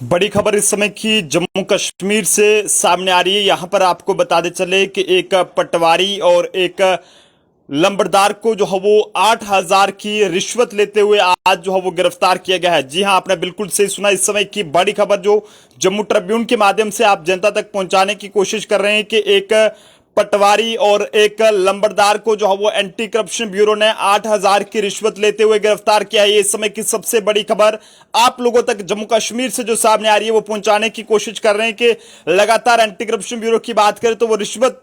बड़ी खबर इस समय की जम्मू कश्मीर से सामने आ रही है। यहां पर आपको बताते चले कि एक पटवारी और एक लंबरदार को जो है वो 8,000 की रिश्वत लेते हुए आज जो है वो गिरफ्तार किया गया है। जी हां, आपने बिल्कुल सही सुना। इस समय की बड़ी खबर जो जम्मू ट्रिब्यून के माध्यम से आप जनता तक पहुंचाने की कोशिश कर रहे हैं कि एक पटवारी और एक लंबरदार को जो है वो एंटी करप्शन ब्यूरो ने 8,000 की रिश्वत लेते हुए गिरफ्तार किया है। ये इस समय की सबसे बड़ी खबर आप लोगों तक जम्मू कश्मीर से जो सामने आ रही है वो पहुंचाने की कोशिश कर रहे हैं कि लगातार एंटी करप्शन ब्यूरो की बात करें तो वो रिश्वत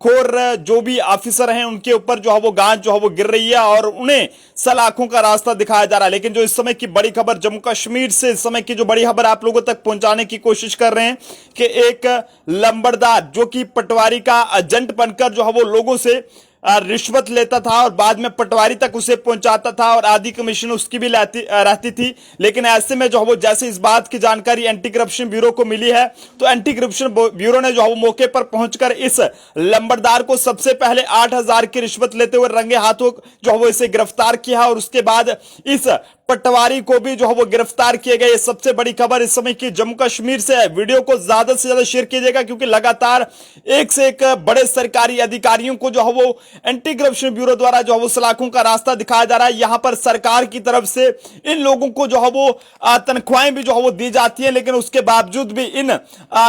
खोर जो भी ऑफिसर हैं उनके ऊपर जो है वो गांज जो है वो गिर रही है और उन्हें सलाखों का रास्ता दिखाया जा रहा है। लेकिन जो इस समय की बड़ी खबर जम्मू कश्मीर से इस समय की जो बड़ी खबर आप लोगों तक पहुंचाने की कोशिश कर रहे हैं कि एक लंबरदार जो कि पटवारी का एजेंट बनकर जो है वो लोगों से रिश्वत लेता था और बाद में पटवारी तक उसे पहुंचाता था और आधी कमीशन उसकी भी रहती थी। लेकिन ऐसे में जो है वो जैसे इस बात की जानकारी एंटी करप्शन ब्यूरो को मिली है तो एंटी करप्शन ब्यूरो ने जो है वो मौके पर पहुंचकर इस लंबरदार को सबसे पहले 8,000 की रिश्वत लेते हुए रंगे हाथों जो है वो इसे गिरफ्तार किया और उसके बाद इस पटवारी को भी जो है वो गिरफ्तार किए गए। सबसे बड़ी खबर इस समय की जम्मू कश्मीर से है। वीडियो को ज्यादा से ज्यादा शेयर कीजिएगा क्योंकि लगातार एक से एक बड़े सरकारी अधिकारियों को जो है वो एंटी करप्शन ब्यूरो द्वारा जो है वो सलाखों का रास्ता दिखाया जा रहा है। यहां पर सरकार की तरफ से इन लोगों को जो है वो तनख्वाहें भी जो है वो दी जाती है, लेकिन उसके बावजूद भी इन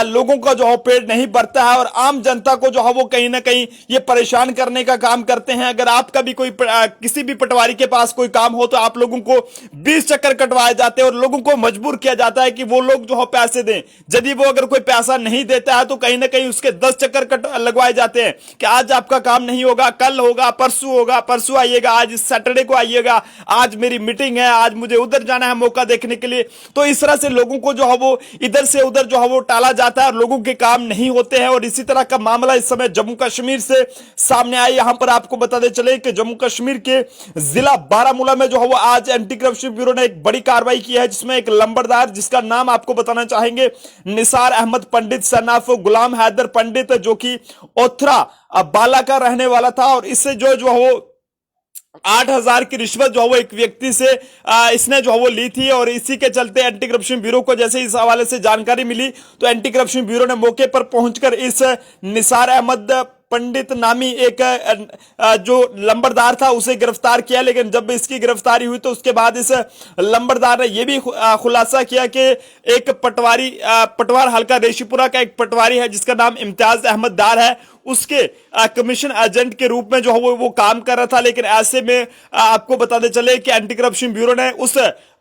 लोगों का जो है पेट नहीं भरता है और आम जनता को जो है वो कहीं ना कहीं ये परेशान करने का काम करते हैं। अगर आपका भी कोई किसी भी पटवारी के पास कोई काम हो तो आप लोगों को 20 चक्कर कटवाए जाते हैं और लोगों को मजबूर किया जाता है कि वो लोग जो है पैसे दें। यदि वो अगर कोई पैसा नहीं देता है तो कहीं ना कहीं उसके 10 चक्कर कट लगवाए जाते हैं कि आज आपका काम नहीं होगा, कल होगा, परसों आइएगा, आज इस सैटरडे को आइएगा, आज मेरी मीटिंग है, आज मुझे उधर जाना है मौका देखने के लिए। तो इस तरह से लोगों को जो है वो इधर से उधर जो है वो टाला जाता है और लोगों के काम नहीं होते हैं। और इसी तरह का मामला इस समय जम्मू कश्मीर से सामने आया। यहां पर आपको बताते चले कि जम्मू कश्मीर के जिला बारामूला में जो है वो आज एंटी करप्शन ब्यूरो ने एक बड़ी कार्रवाई की है जिसमें एक लंबरदार जिसका नाम आपको बताना चाहेंगे निसार अहमद पंडित सन ऑफ गुलाम हैदर पंडित जो कि ओथरा बाला का रहने वाला था और इससे जो है वो 8,000 की रिश्वत जो है वो एक व्यक्ति से इसने जो है वो ली थी। और इसी के चलते एंटी करप्शन ब्यूरो को जैसे इस हवाले से जानकारी मिली तो एंटी करप्शन ब्यूरो ने मौके पर पहुंचकर इस निसार अहमद पंडित नामी एक जो लंबरदार था उसे गिरफ्तार किया। लेकिन जब इसकी गिरफ्तारी हुई तो उसके बाद इस लंबरदार ने यह भी खुलासा किया कि एक पटवार हल्का रेशीपुरा का एक पटवारी है जिसका नाम इम्तियाज अहमद डार है, उसके कमीशन एजेंट के रूप में जो है वो काम कर रहा था। लेकिन ऐसे में आपको बताते चले कि एंटी करप्शन ब्यूरो ने उस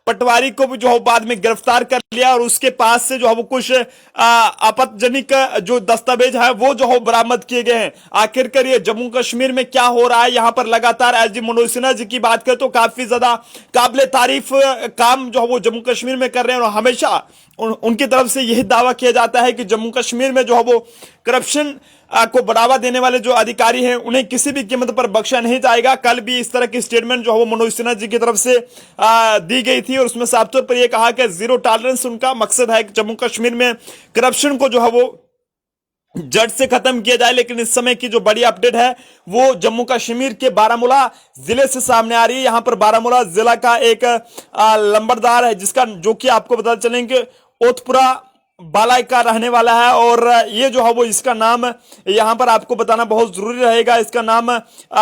पटवारी को भी जो है बाद में गिरफ्तार कर लिया और उसके पास से जो है वो कुछ आपत्तिजनक जो दस्तावेज है वो जो है बरामद किए गए हैं। आखिरकार ये जम्मू कश्मीर में क्या हो रहा है, यहाँ पर लगातार एसडी मनोज सिन्हा जी की बात करें तो काफी ज्यादा काबिले तारीफ काम जो है वो जम्मू कश्मीर में कर रहे हैं और हमेशा उनकी तरफ से यही दावा किया जाता है कि जम्मू कश्मीर में जो है वो करप्शन को बढ़ावा देने वाले जो अधिकारी हैं उन्हें किसी भी कीमत पर बख्शा नहीं जाएगा। कल भी इस तरह की स्टेटमेंट जो है वो मनोज सिन्हा जी की तरफ से दी गई थी और उसमें साफ तौर पर यह कहा कि जीरो टॉलरेंस उनका मकसद है कि जम्मू कश्मीर में करप्शन को जो है वो जड़ से खत्म किया जाए। लेकिन इस समय की जो बड़ी अपडेट है वो जम्मू कश्मीर के बारामूला जिले से सामने आ रही है। यहां पर बारामूला जिला का एक लंबरदार है जिसका जो कि आपको बता चलेंगे ओथपुरा बालाई का रहने वाला है और ये जो है वो इसका नाम यहां पर आपको बताना बहुत जरूरी रहेगा। इसका नाम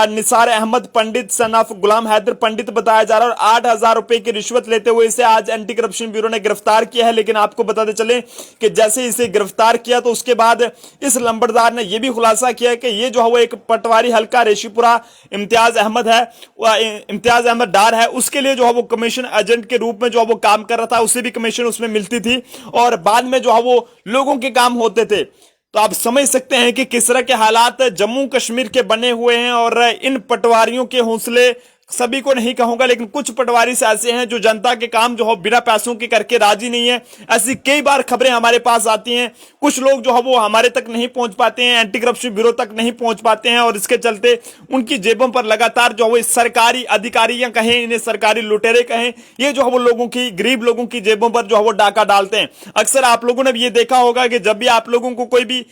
निसार अहमद पंडित सन ऑफ गुलाम हैदर पंडित बताया जा रहा है और 8,000 रुपए की रिश्वत लेते हुए इसे आज एंटी करप्शन ब्यूरो ने गिरफ्तार किया है। लेकिन आपको बताते चले कि जैसे इसे गिरफ्तार किया तो उसके बाद इस लंबरदार ने यह भी खुलासा किया कि ये जो है वो एक पटवारी हल्का रेशीपुरा इम्तियाज अहमद डार है, उसके लिए जो है वो कमीशन एजेंट के रूप में जो है वो काम कर रहा था, उसे भी कमीशन उसमें मिलती थी और बाद में जो है वो लोगों के काम होते थे। तो आप समझ सकते हैं कि किस तरह के हालात जम्मू कश्मीर के बने हुए हैं और इन पटवारियों के हौसले सभी को नहीं कहूंगा लेकिन कुछ पटवारी से ऐसे हैं जो जनता के काम जो है बिना पैसों के करके राजी नहीं है। ऐसी कई बार खबरें हमारे पास आती हैं, कुछ लोग जो है वो हमारे तक नहीं पहुंच पाते हैं, एंटी करप्शन ब्यूरो तक नहीं पहुंच पाते हैं और इसके चलते उनकी जेबों पर लगातार जो है वो सरकारी अधिकारी या कहें इन्हें सरकारी लुटेरे कहें, ये जो है वो लोगों की गरीब लोगों की जेबों पर जो है वो डाका डालते हैं। अक्सर आप लोगों ने भी ये देखा होगा कि जब भी आप लोगों को कोई भी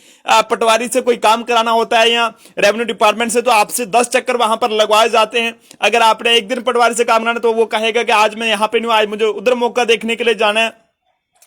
पटवारी से कोई काम कराना होता है या रेवेन्यू डिपार्टमेंट से तो आपसे 10 चक्कर वहां पर लगवाए जाते हैं। अगर आपने एक दिन पटवारी से काम कराना तो वो कहेगा कि आज मैं यहां पे नहीं हूं, आज मुझे उधर मौका देखने के लिए जाना है।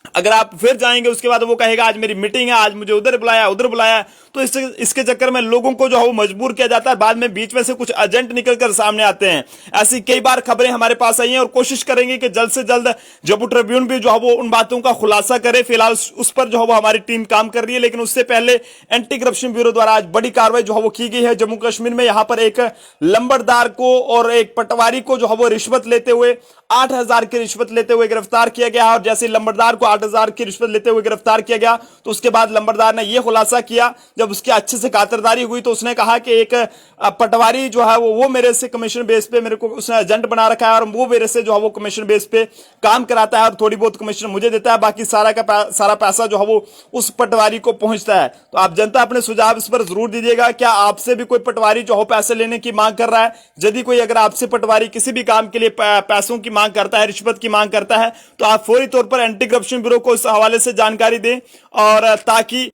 अगर आप फिर जाएंगे उसके बाद वो कहेगा आज मेरी मीटिंग है, आज मुझे उधर बुलाया। तो इसके चक्कर में लोगों को जो है वो मजबूर किया जाता है। बाद में बीच में से कुछ एजेंट निकलकर सामने आते हैं। ऐसी कई बार खबरें हमारे पास आई हैं और कोशिश करेंगे कि जल्द से जल्द जम्मू ट्रिब्यून भी जो है वो उन बातों का खुलासा करे। फिलहाल उस पर जो है वो हमारी टीम काम कर रही है, लेकिन उससे पहले एंटी करप्शन ब्यूरो द्वारा आज बड़ी कार्रवाई जो है वो की गई है जम्मू कश्मीर में। यहां पर एक लंबरदार को और एक पटवारी को जो है वो रिश्वत लेते हुए 8,000 की रिश्वत लेते हुए गिरफ्तार किया गया। और जैसे लंबरदार को 8,000 की रिश्वत लेते हुए गिरफ्तार किया गया तो उसके बाद लंबरदार ने यह खुलासा किया, जब उसकी अच्छे से खातिरदारी हुई तो उसने कहा कि एक पटवारी जो है वो मेरे से कमीशन बेस पे, मेरे को उसने एजेंट बना रखा है और वो मेरे से जो है वो कमीशन बेस पे काम कराता है और थोड़ी बहुत कमीशन मुझे देता है, बाकी सारा पैसा जो है वो उस पटवारी को पहुंचता है। तो आप जनता अपने सुझाव इस पर जरूर दीजिएगा। क्या आपसे भी कोई पटवारी जो हो पैसे लेने की मांग कर रहा है? यदि कोई अगर आपसे पटवारी किसी भी काम के लिए पैसों की मांग करता है, रिश्वत की मांग करता है, तो आप फौरी तौर पर एंटी करप्शन ब्यूरो को इस हवाले से जानकारी दें, और ताकि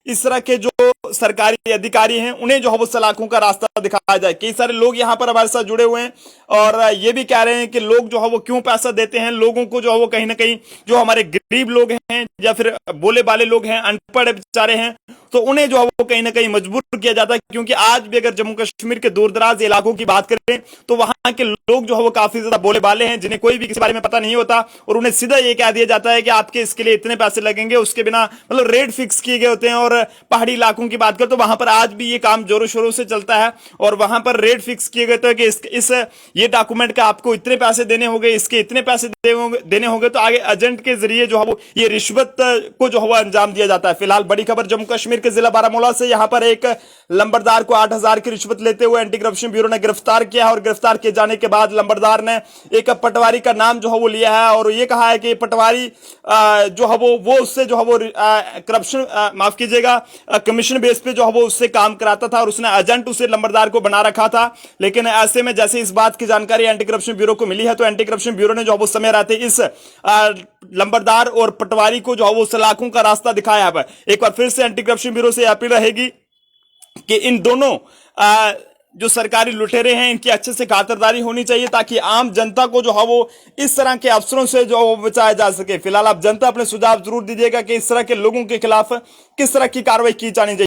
इस तरह के जो सरकारी अधिकारी हैं उन्हें जो है वो सलाखों का रास्ता दिखाया जाए। कई सारे लोग यहां पर हमारे साथ जुड़े हुए हैं और ये भी कह रहे हैं कि लोग जो है वो क्यों पैसा देते हैं। लोगों को जो है वो कहीं ना कहीं, जो हमारे गरीब लोग हैं या फिर बोले बाले लोग हैं, अनपढ़ बेचारे हैं, तो उन्हें जो है वो कहीं ना कहीं मजबूर किया जाता है। क्योंकि आज भी अगर जम्मू कश्मीर के दूर दराज इलाकों की बात करें तो वहां के लोग जो है वो काफी ज्यादा बोले बाले हैं, जिन्हें कोई भी किसी बारे में पता नहीं होता और उन्हें सीधा ये कह दिया जाता है कि आपके इसके लिए इतने पैसे लगेंगे, उसके बिना मतलब रेट फिक्स किए गए होते हैं। और पहाड़ी इलाकों की बात करें तो वहां पर आज भी ये काम जोरों शोरों से चलता है और वहां पर रेट फिक्स किए गए थे कि ये डॉक्यूमेंट का आपको इतने पैसे देने होंगे, इसके इतने पैसे देने होंगे, तो आगे एजेंट के जरिए जो है वो ये रिश्वत को जो है वो अंजाम दिया जाता है। फिलहाल बड़ी खबर जम्मू कश्मीर के जिला बारामूला से, यहां पर एक लंबरदार को 8,000 की रिश्वत लेते हुए एंटी करप्शन ब्यूरो ने गिरफ्तार किया है और गिरफ्तार किए जाने के बाद लंबरदार ने एक पटवारी का नाम जो है वो लिया है और ये कहा है कि पटवारी जो है वो उससे जो है वो करप्शन, माफ कीजिएगा, कमीशन बेस पे जो है वो उससे काम कराता था और उसने एजेंट उसे लंबरदार को बना रखा था। लेकिन ऐसे में जैसे इस बात की जानकारी एंटी करप्शन ब्यूरो को मिली है तो एंटी करप्शन ब्यूरो ने जो है वो समय रहते इस लंबरदार और पटवारी को जो है वो सलाखों का रास्ता दिखाया है। एक बार फिर से एंटी करप्शन ब्यूरो से अपील रहेगी कि इन दोनों जो सरकारी लुटेरे हैं इनकी अच्छे से खातिरदारी होनी चाहिए, ताकि आम जनता को जो है वो इस तरह के अफसरों से जो वो बचाया जा सके। फिलहाल आप जनता अपने सुझाव जरूर दीजिएगा कि इस तरह के लोगों के खिलाफ किस तरह की कार्रवाई की जानी चाहिए।